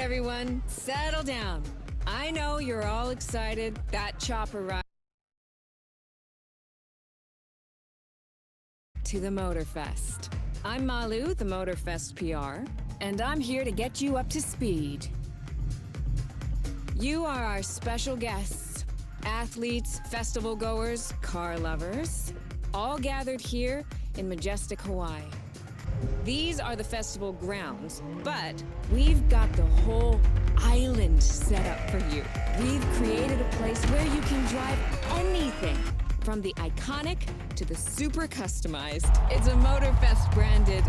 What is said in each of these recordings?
everyone, settle down. I know you're all excited. That chopper ride to the Motorfest. I'm Malu, the Motorfest PR, and I'm here to get you up to speed. You are our special guests, athletes, festival goers, car lovers, all gathered here in majestic Hawaii. These are the festival grounds, but we've got the whole island set up for you. We've created a place where you can drive anything, from the iconic to the super customized. It's a Motorfest branded,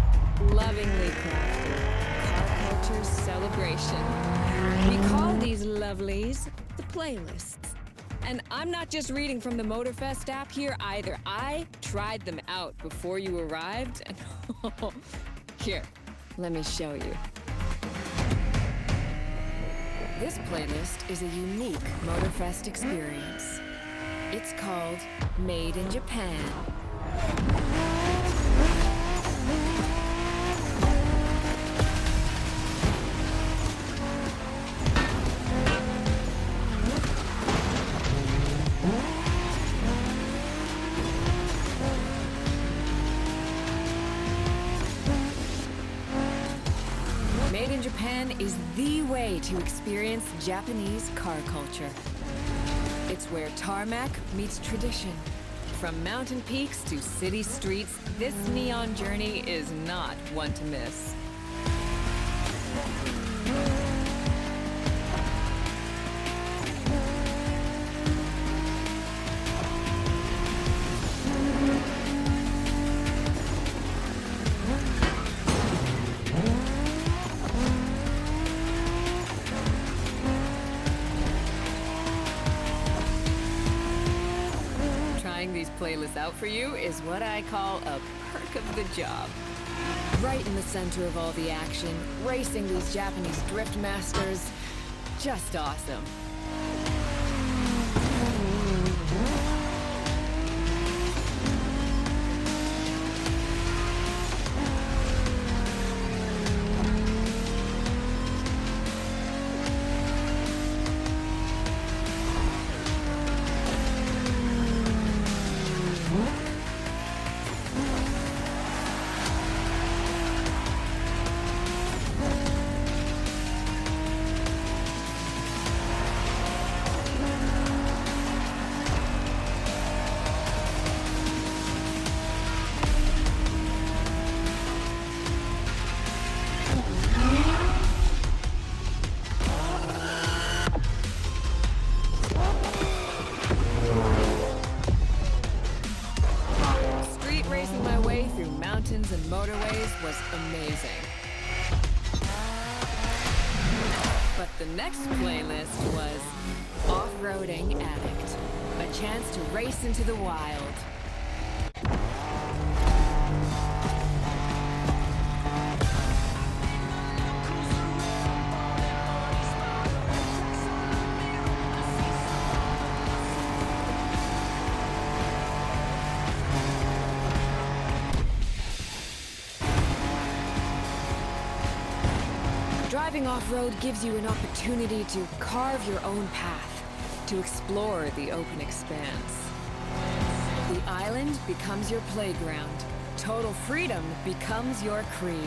lovingly crafted car culture celebration. We call these lovelies the playlists. And I'm not just reading from the Motorfest app here either. I tried them out before you arrived, and here, let me show you. This playlist is a unique Motorfest experience. It's called Made in Japan. Made in Japan is the way to experience Japanese car culture. It's where tarmac meets tradition. From mountain peaks to city streets, this neon journey is not one to miss. Trying these playlists out for you is what I call a perk of the job. Right in the center of all the action, racing these Japanese drift masters, just awesome. Racing my way through mountains and motorways was amazing. But the next playlist was Off-Roading Addict, a chance to race into the wild. Driving off-road gives you an opportunity to carve your own path, to explore the open expanse. The island becomes your playground. Total freedom becomes your creed.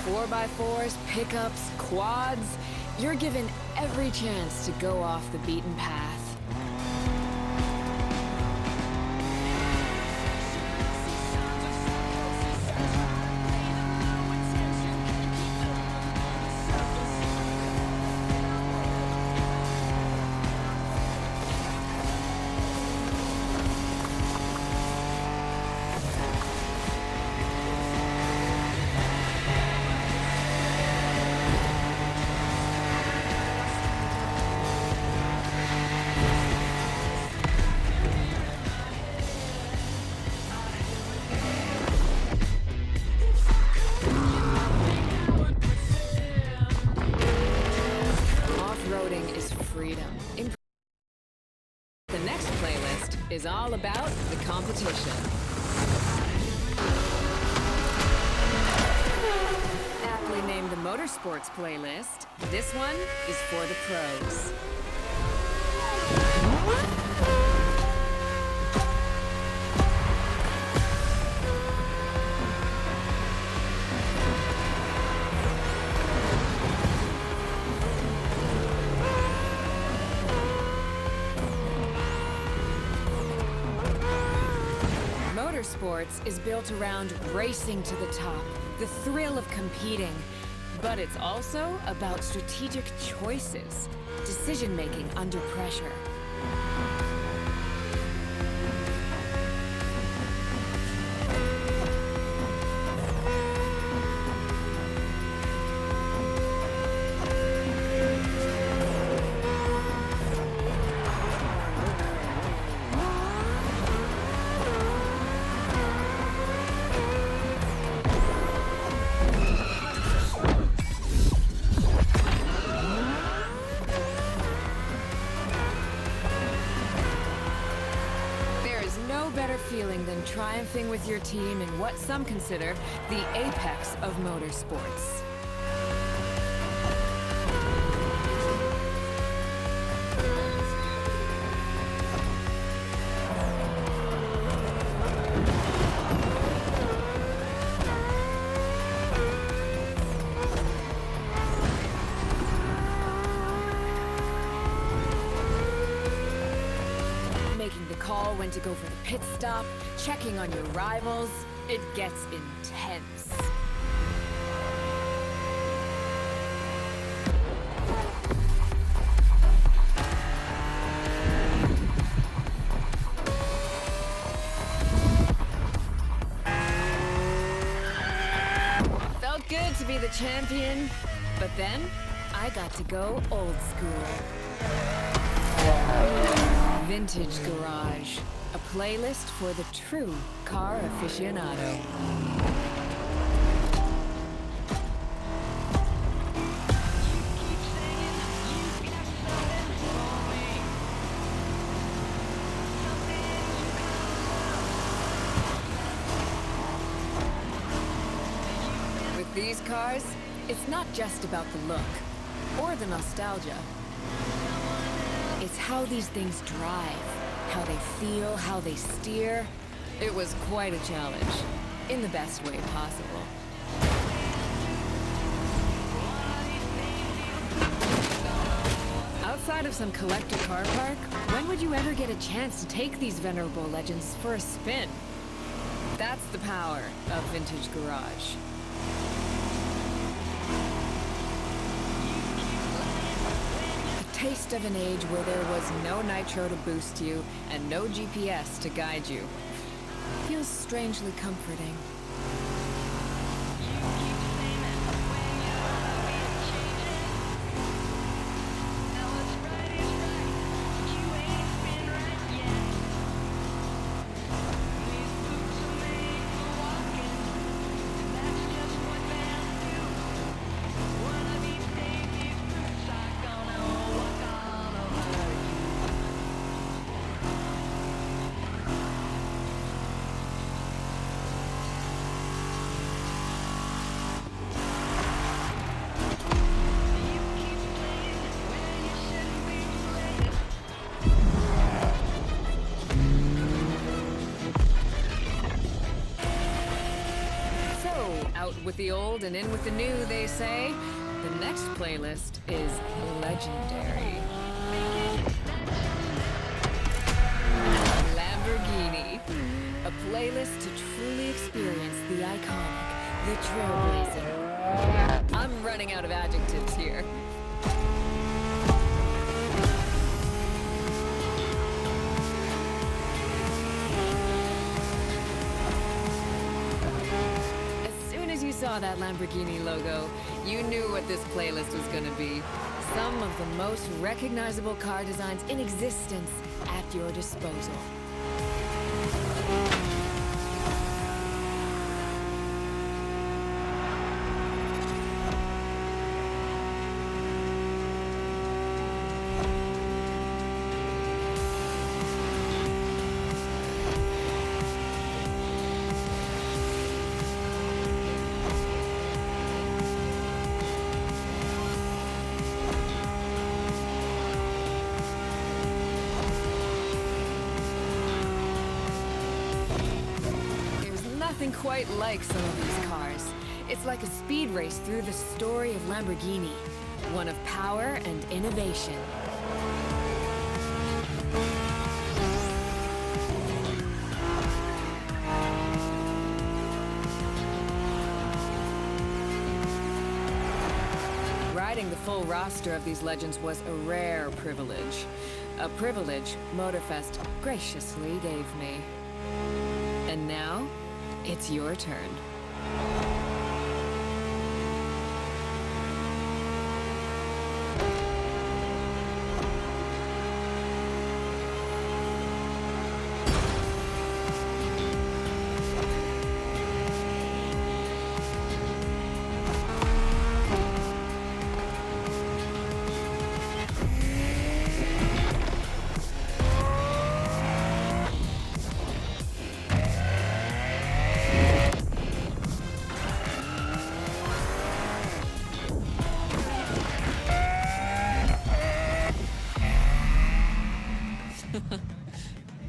Four-by-fours, pickups, quads, you're given every chance to go off the beaten path. freedom. The next playlist is all about the competition. Aptly named the Motorsports playlist, this one is for the pros. Motorsports is built around racing to the top, the thrill of competing. But it's also about strategic choices, decision-making under pressure. Feeling than triumphing with your team in what some consider the apex of motorsports. Call when to go for the pit stop, checking on your rivals. It gets intense. Felt good to be the champion, but then I got to go old school. Vintage Garage, a playlist for the true car aficionado. With these cars, it's not just about the look or the nostalgia. It's how these things drive, how they feel, how they steer. It was quite a challenge, in the best way possible. Outside of some collector car park, when would you ever get a chance to take these venerable legends for a spin? That's the power of Vintage Garage. Taste of an age where there was no nitro to boost you and no GPS to guide you. Feels strangely comforting. Out with the old and in with the new, they say. The next playlist is legendary. Lamborghini. A playlist to truly experience the iconic, the trailblazer. I'm running out of adjectives here. Saw that Lamborghini logo, you knew what this playlist was gonna be. Some of the most recognizable car designs in existence at your disposal. nothing quite like some of these cars. It's like a speed race through the story of Lamborghini. One of power and innovation. Riding the full roster of these legends was a rare privilege. A privilege Motorfest graciously gave me. And now, it's your turn.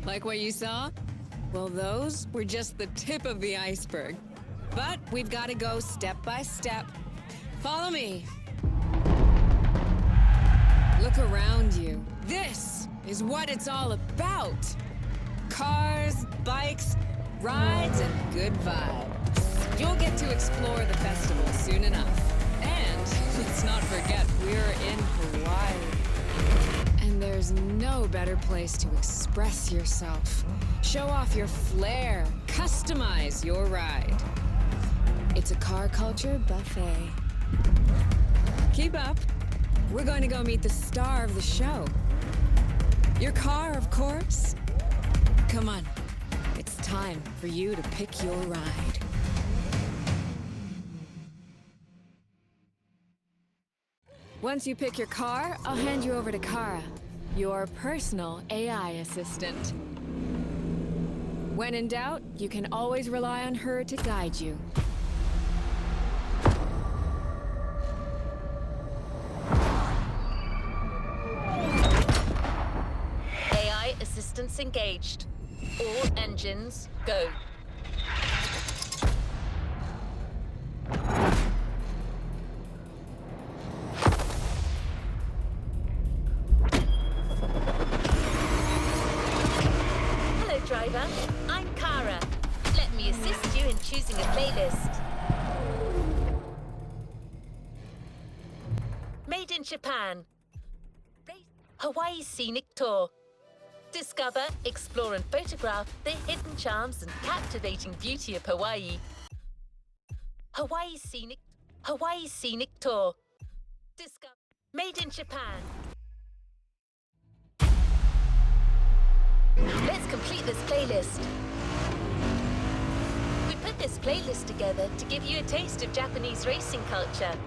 Like what you saw? Well, those were just the tip of the iceberg. But we've got to go step by step. Follow me. Look around you. This is what it's all about. Cars, bikes, rides, and good vibes. You'll get to explore the festival soon enough. And let's not forget, we're in Hawaii. And there's no better place to express yourself. Show off your flair. Customize your ride. It's a car culture buffet. Keep up. We're going to go meet the star of the show. Your car, of course. Come on. It's time for you to pick your ride. Once you pick your car, I'll hand you over to Kara, your personal AI assistant. When in doubt, you can always rely on her to guide you. AI assistance engaged. All engines, go. Driver, I'm Kara. Let me assist you in choosing a playlist. Made in Japan. Hawaii Scenic Tour. Discover, explore and photograph the hidden charms and captivating beauty of Hawaii. Hawaii Scenic Tour. Discover. Made in Japan. Let's complete this playlist. We put this playlist together to give you a taste of Japanese racing culture.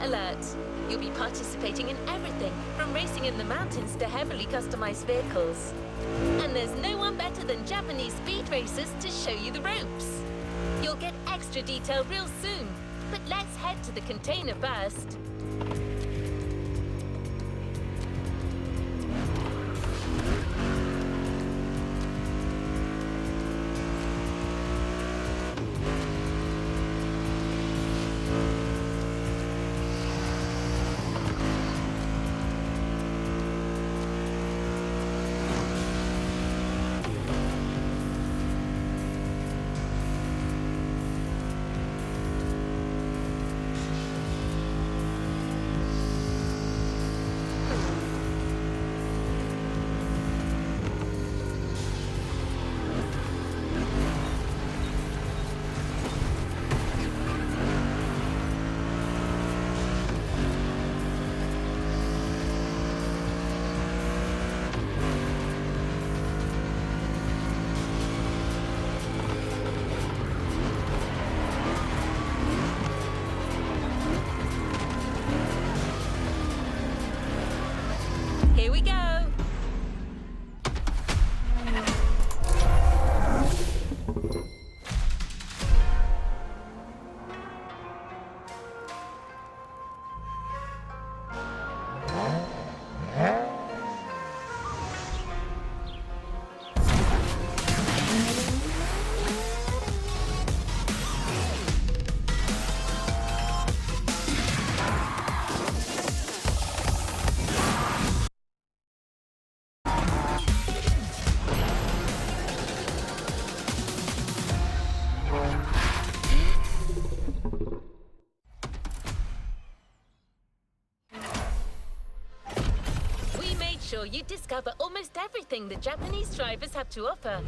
Alert! You'll be participating in everything, from racing in the mountains to heavily customized vehicles. And there's no one better than Japanese speed racers to show you the ropes. You'll get extra detail real soon, but let's head to the container first. you discover almost everything the Japanese drivers have to offer.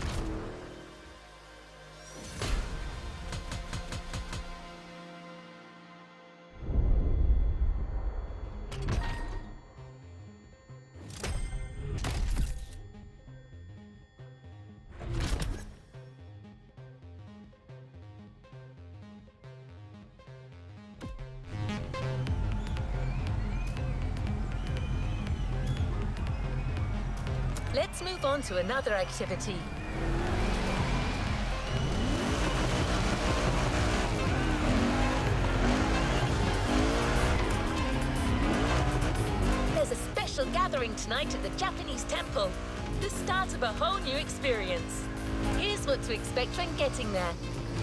Let's move on to another activity. There's a special gathering tonight at the Japanese temple. The start of a whole new experience. Here's what to expect when getting there.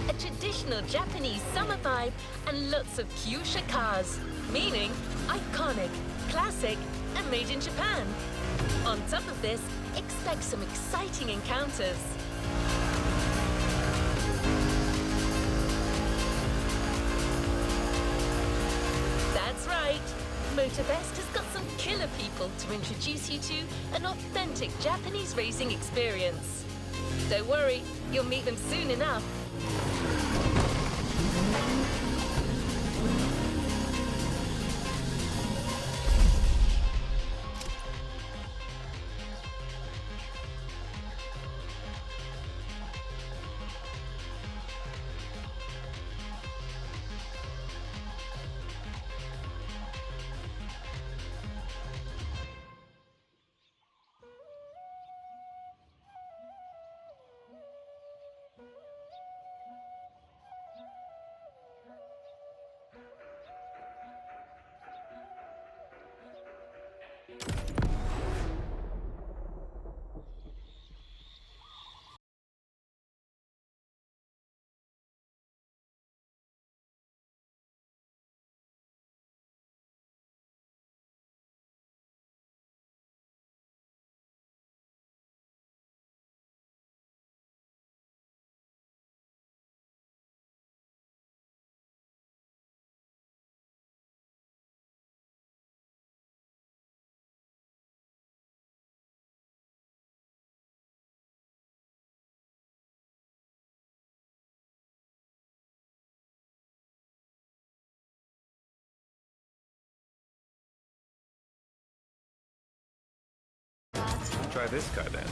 A traditional Japanese summer vibe and lots of kyusha cars, meaning iconic, classic, and made in Japan. On top of this, expect some exciting encounters. That's right. Motorfest has got some killer people to introduce you to an authentic Japanese racing experience. Don't worry, you'll meet them soon enough. Try this car then.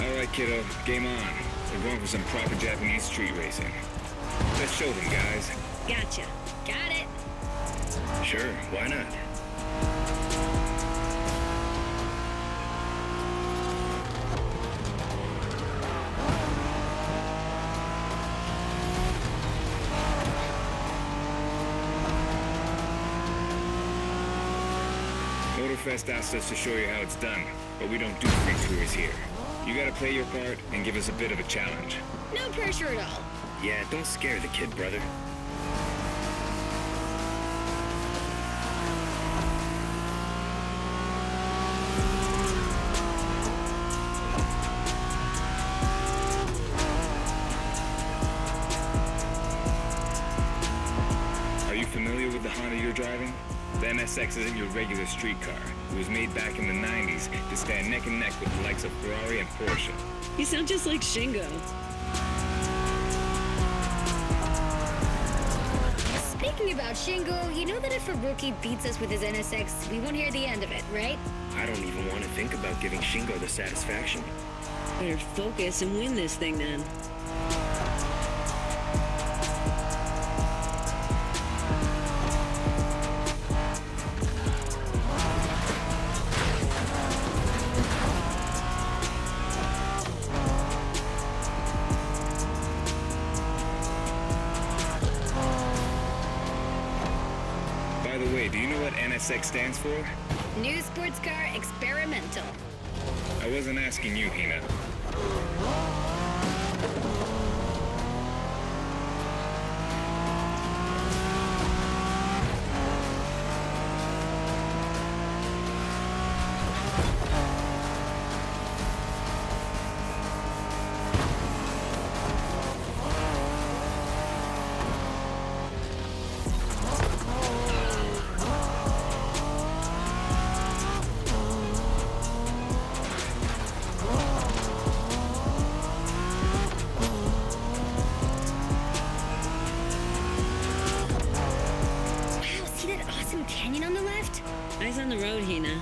Alright, kiddo, game on. We're going for some proper Japanese street racing. Let's show them, guys. Gotcha. Got it. Sure, why not? Motorfest asked us to show you how it's done, but we don't do free tours here. You gotta play your part and give us a bit of a challenge. No pressure at all. Yeah, don't scare the kid, brother. Are you familiar with the Honda you're driving? The NSX isn't your regular street car. It was made back in the 90s to stand neck and neck with the likes of Ferrari and Porsche. You sound just like Shingo. Speaking about Shingo, you know that if a rookie beats us with his NSX, we won't hear the end of it, right? I don't even want to think about giving Shingo the satisfaction. Better focus and win this thing then. By the way, do you know what NSX stands for? New sports car experimental. I wasn't asking you, Hina. eyes on the road, Hina.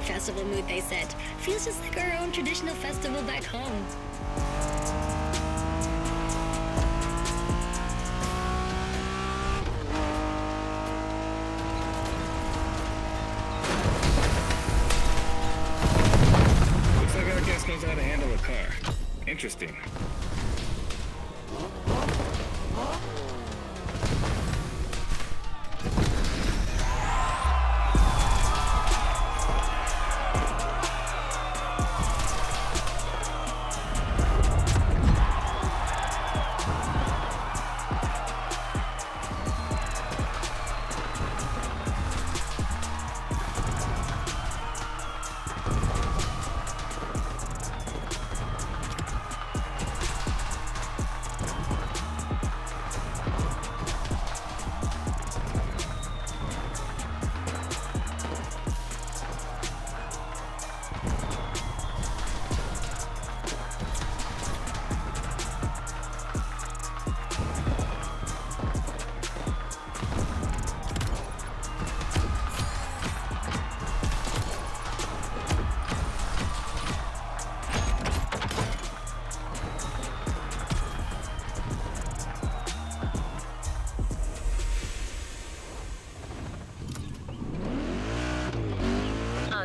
Festival mood they set. Feels just like our own traditional festival back home. Looks like our guest knows how to handle a car. Interesting.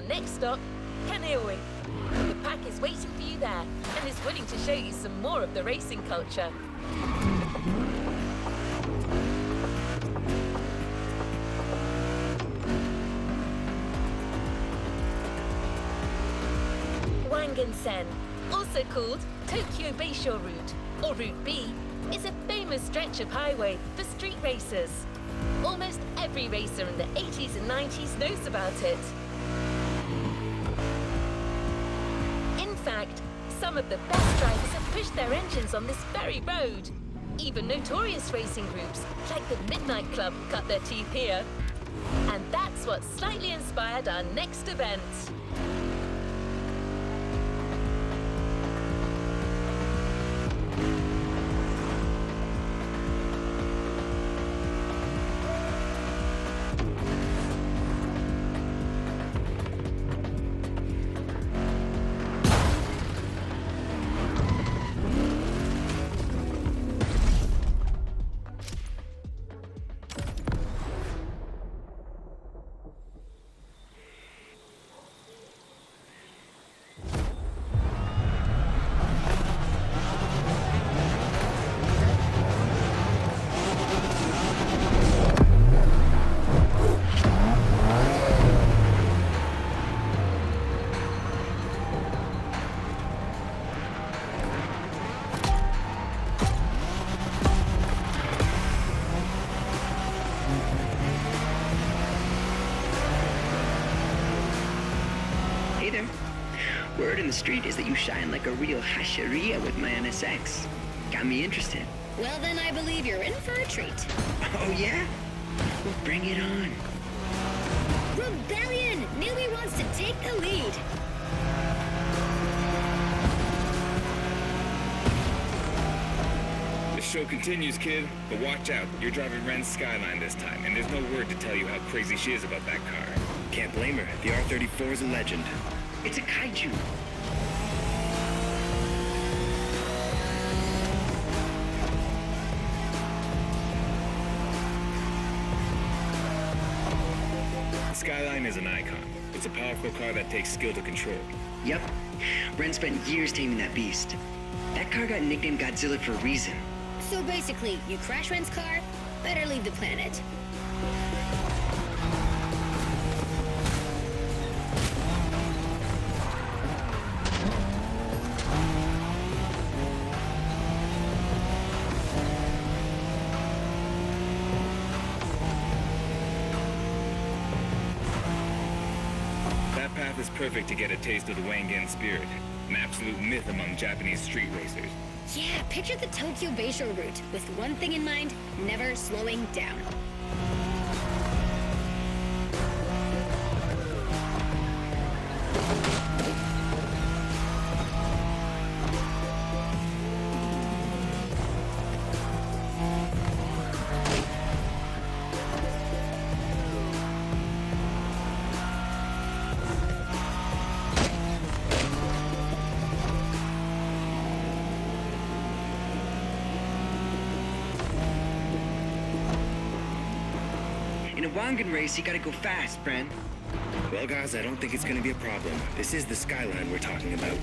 Next stop, Kaneohe. The pack is waiting for you there and is willing to show you some more of the racing culture. Wangan-sen, also called Tokyo Bayshore Route, or Route B, is a famous stretch of highway for street racers. Almost every racer in the 80s and 90s knows about it. In fact, some of the best drivers have pushed their engines on this very road. Even notorious racing groups, like the Midnight Club, cut their teeth here. And that's what slightly inspired our next event. Word in the street is that you shine like a real hasheria with my NSX. Got me interested. Well, then I believe you're in for a treat. Oh, yeah? Well, bring it on. Rebellion! Newbie wants to take the lead. The show continues, kid, but watch out. You're driving Ren's Skyline this time, and there's no word to tell you how crazy she is about that car. Can't blame her. The R34 is a legend. It's a kaiju. The Skyline is an icon. It's a powerful car that takes skill to control. Yep. Ren spent years taming that beast. That car got nicknamed Godzilla for a reason. So basically, you crash Ren's car, better leave the planet. That path is perfect to get a taste of the Wangan spirit. an absolute myth among Japanese street racers. Yeah, picture the Tokyo Bayshore route, with one thing in mind, never slowing down. In a Wangan race, you gotta go fast, Bren. Well, guys, I don't think it's gonna be a problem. This is the skyline we're talking about.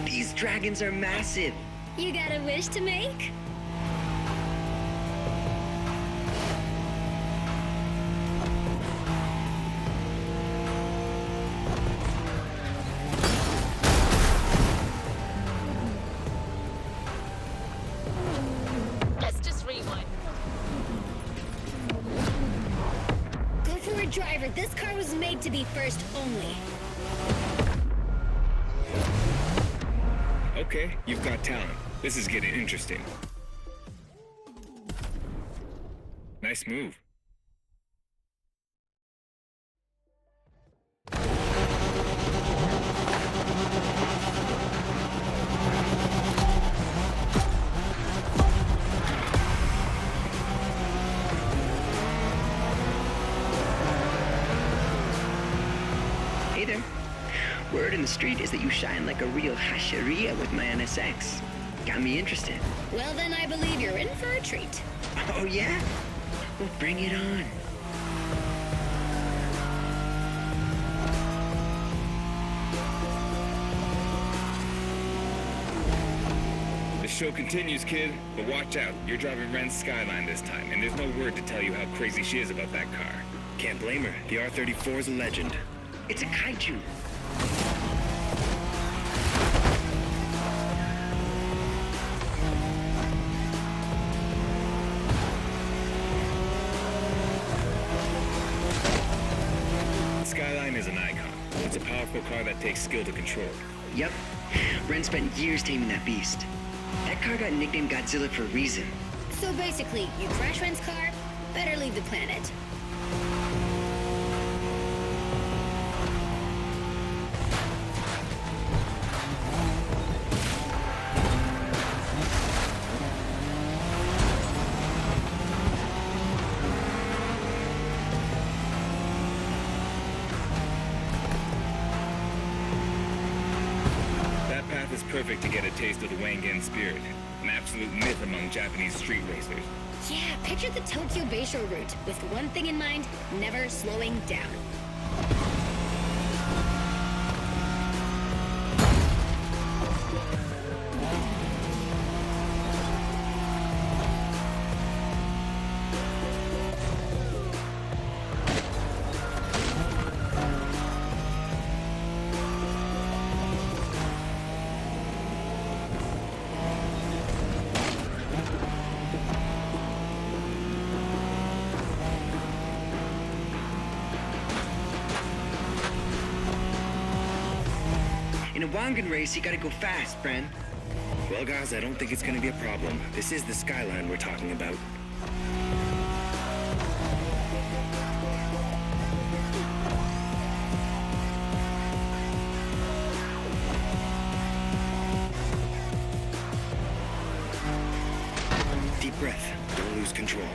These dragons are massive. You got a wish to make? Let's just rewind. Go for it, driver. This car was made to be first only. Okay, you've got talent. This is getting interesting. Nice move. Hey there. Word in the street is that you shine like a real hasheria with my NSX. Got me interested. Well, then I believe you're in for a treat. Oh, yeah? Well, bring it on. The show continues, kid, but watch out. You're driving Ren's Skyline this time, and there's no word to tell you how crazy she is about that car. Can't blame her. The R34 is a legend. It's a kaiju. Skyline is an icon. It's a powerful car that takes skill to control. Yep. Ren spent years taming that beast. That car got nicknamed Godzilla for a reason. So basically, you crash Ren's car, better leave the planet. That path is perfect to get a taste of the Wangan spirit, an absolute myth among Japanese street racers. Yeah, picture the Tokyo Bayshore route, with one thing in mind, never slowing down. In a Wangan race, you gotta go fast, Bren. Well, guys, I don't think it's gonna be a problem. This is the skyline we're talking about. Deep breath. Don't lose control.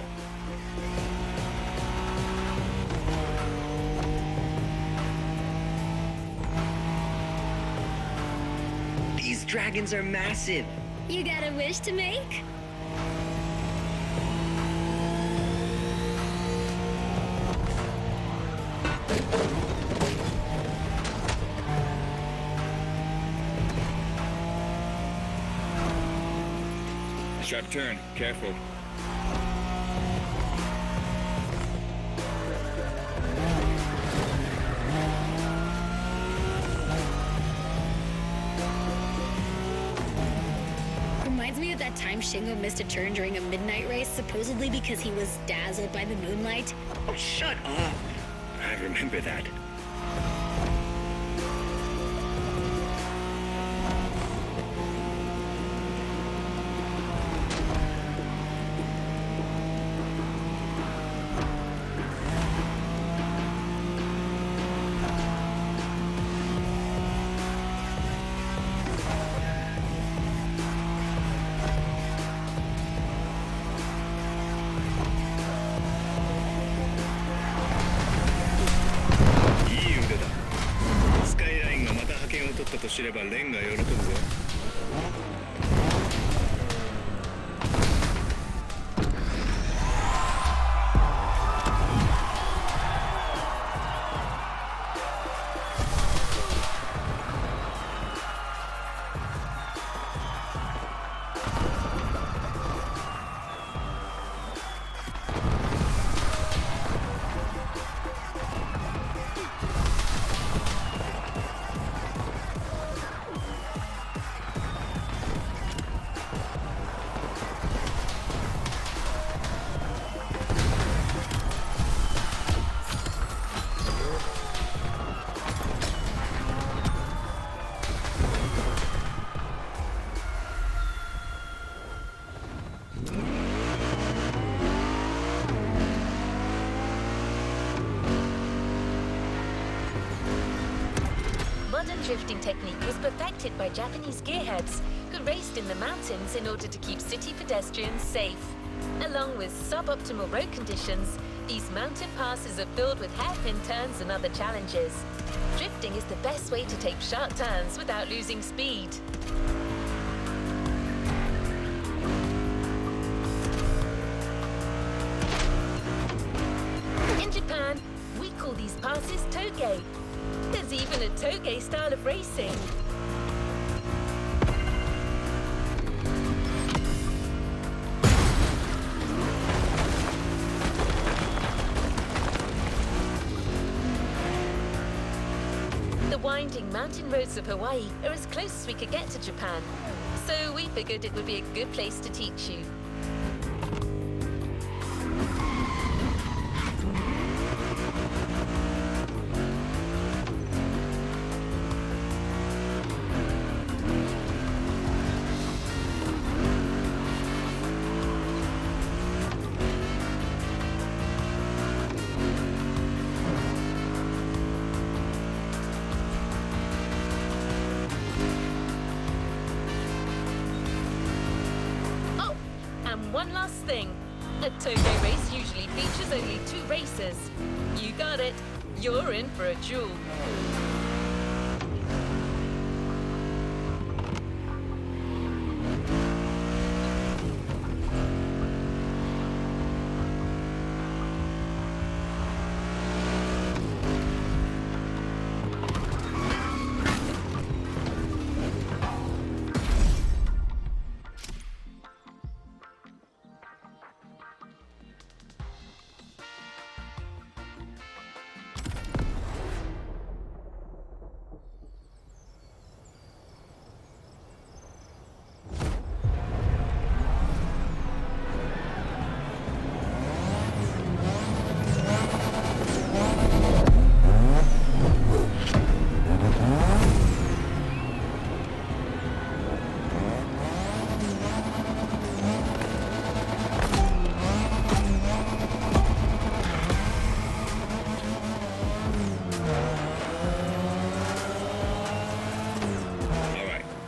These dragons are massive. You got a wish to make? Sharp turn. Careful. Reminds me of that time Shingo missed a turn during a midnight race, supposedly because he was dazzled by the moonlight. Oh, shut up. I remember that.いい腕だ。スカイラインがまた覇権を取ったと知ればレンが喜ぶぞ。Modern drifting technique was perfected by Japanese gearheads who raced in the mountains in order to keep city pedestrians safe. Along with suboptimal road conditions, these mountain passes are filled with hairpin turns and other challenges. Drifting is the best way to take sharp turns without losing speed. In Japan, we call these passes toge. There's even a toge style of racing. The winding mountain roads of Hawaii are as close as we could get to Japan, so we figured it would be a good place to teach you. One last thing. A toge race usually features only 2 racers. You got it. You're in for a duel.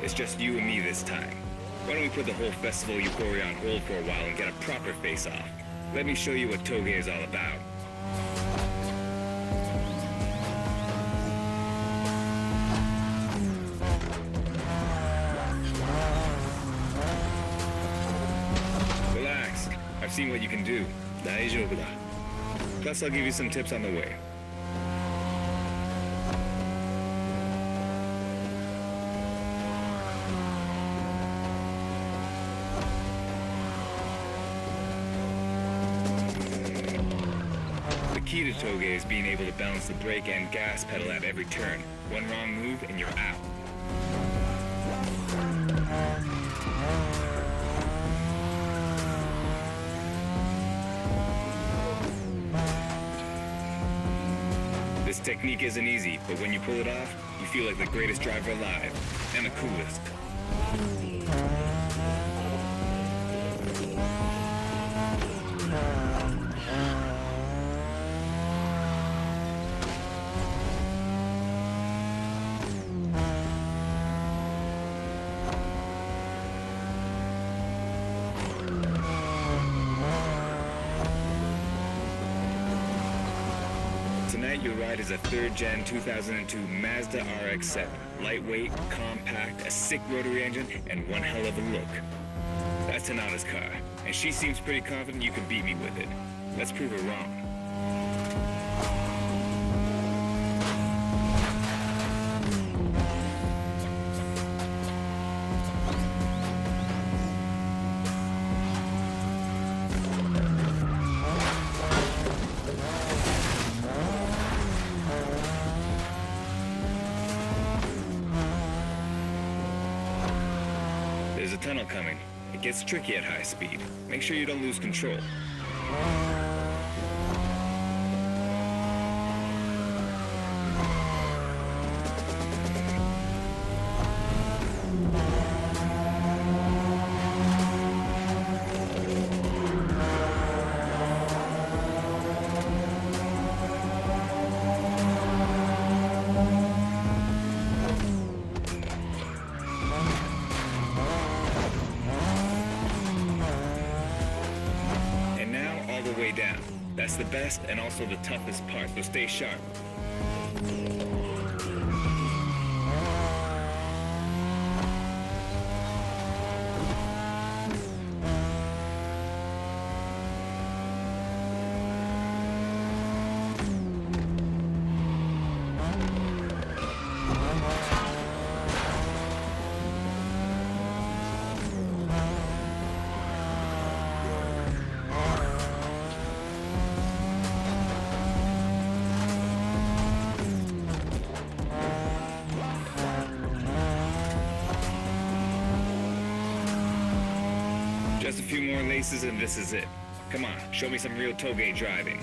It's just you and me this time. Why don't we put the whole festival euphoria on hold for a while and get a proper face-off? Let me show you what toge is all about. Relax. I've seen what you can do. 大丈夫だ. Plus, I'll give you some tips on the way. key to toge is being able to balance the brake and gas pedal at every turn. One wrong move and you're out. This technique isn't easy, but when you pull it off, you feel like the greatest driver alive, and the coolest. Tonight your ride is a 3rd Gen 2002 Mazda RX-7. Lightweight, compact, a sick rotary engine, and one hell of a look. That's Tanana's car, and she seems pretty confident you can beat me with it. Let's prove her wrong. There's a tunnel coming. It gets tricky at high speed. Make sure you don't lose control. Way down. That's the best and also the toughest part, so stay sharp. Just a few more laces and this is it. Come on, show me some real toge driving.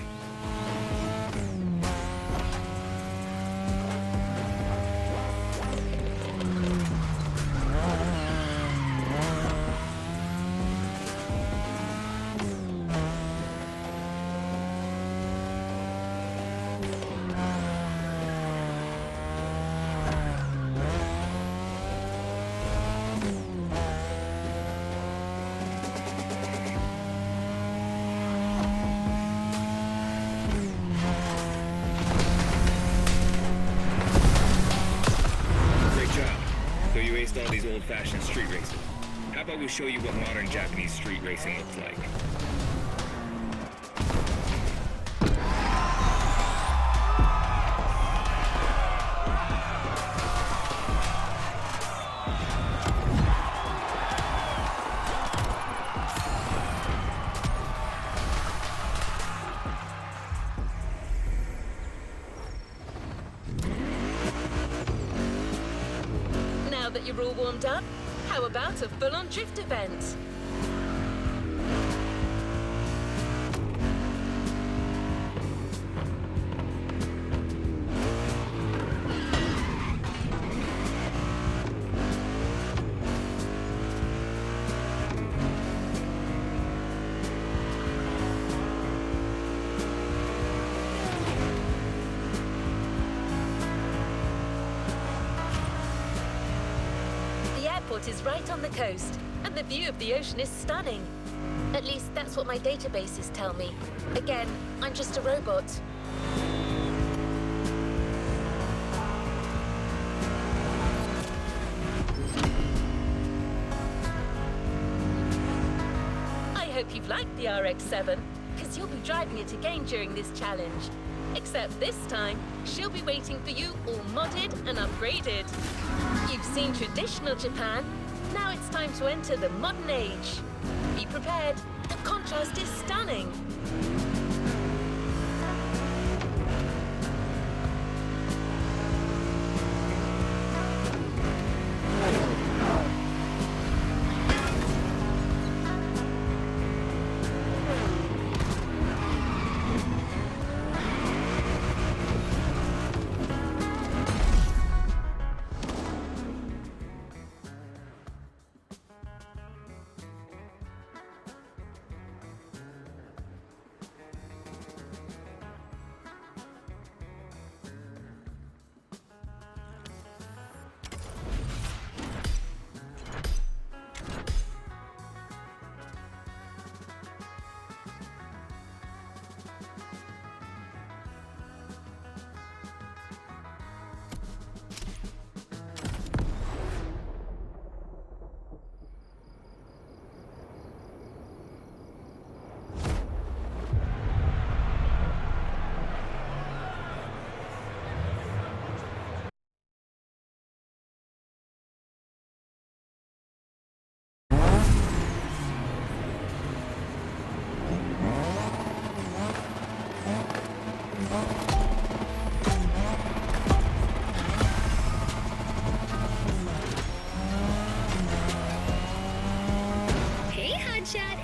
So you aced all these old-fashioned street races. How about we show you what modern Japanese street racing looks like? Now that you're all warmed up, how about a full-on drift event? The airport is right on the coast, and the view of the ocean is stunning. At least that's what my databases tell me. Again, I'm just a robot. I hope you've liked the RX-7, because you'll be driving it again during this challenge. Except this time, she'll be waiting for you all modded and upgraded. You've seen traditional Japan, now it's time to enter the modern age. Be prepared, the contrast is stunning.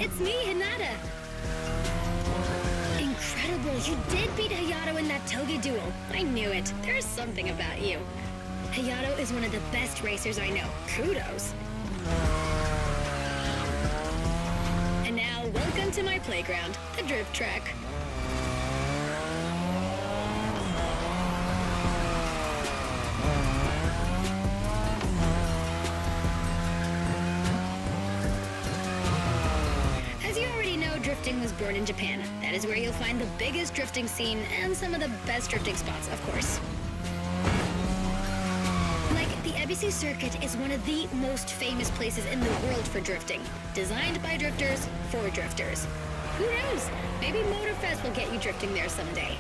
it's me, Hinata. Incredible, you did beat Hayato in that toge duel. I knew it. There's something about you. Hayato is one of the best racers I know. Kudos. And now, welcome to my playground, the drift track. As you already know, drifting was born in Japan. That is where you'll find the biggest drifting scene and some of the best drifting spots, of course. The Ebisu Circuit is one of the most famous places in the world for drifting. Designed by drifters, for drifters. Who knows? Maybe Motorfest will get you drifting there someday.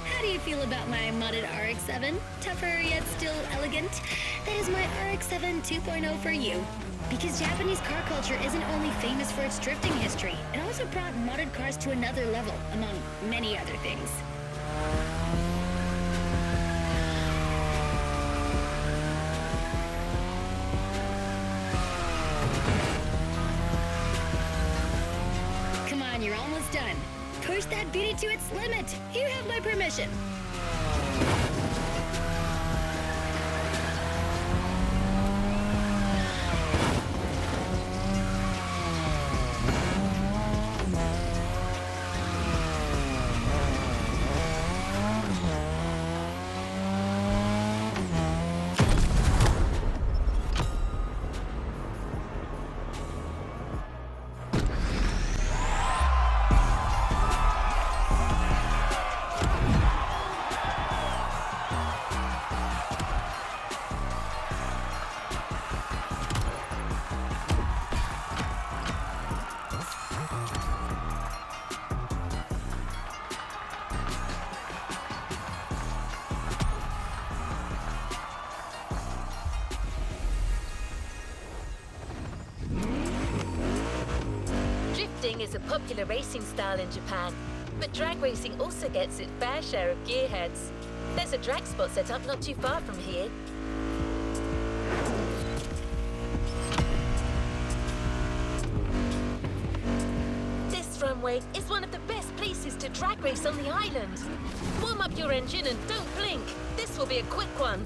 How do you feel about my modded RX-7? Tougher yet still elegant? That is my RX-7 2.0 for you. Because Japanese car culture isn't only famous for its drifting history, it also brought modded cars to another level, among many other things. Come on, you're almost done. Push that beauty to its limit. You have my permission. Drifting is a popular racing style in Japan, but drag racing also gets its fair share of gearheads. There's a drag spot set up not too far from here. This runway is one of the best places to drag race on the island. Warm up your engine and don't blink. This will be a quick one.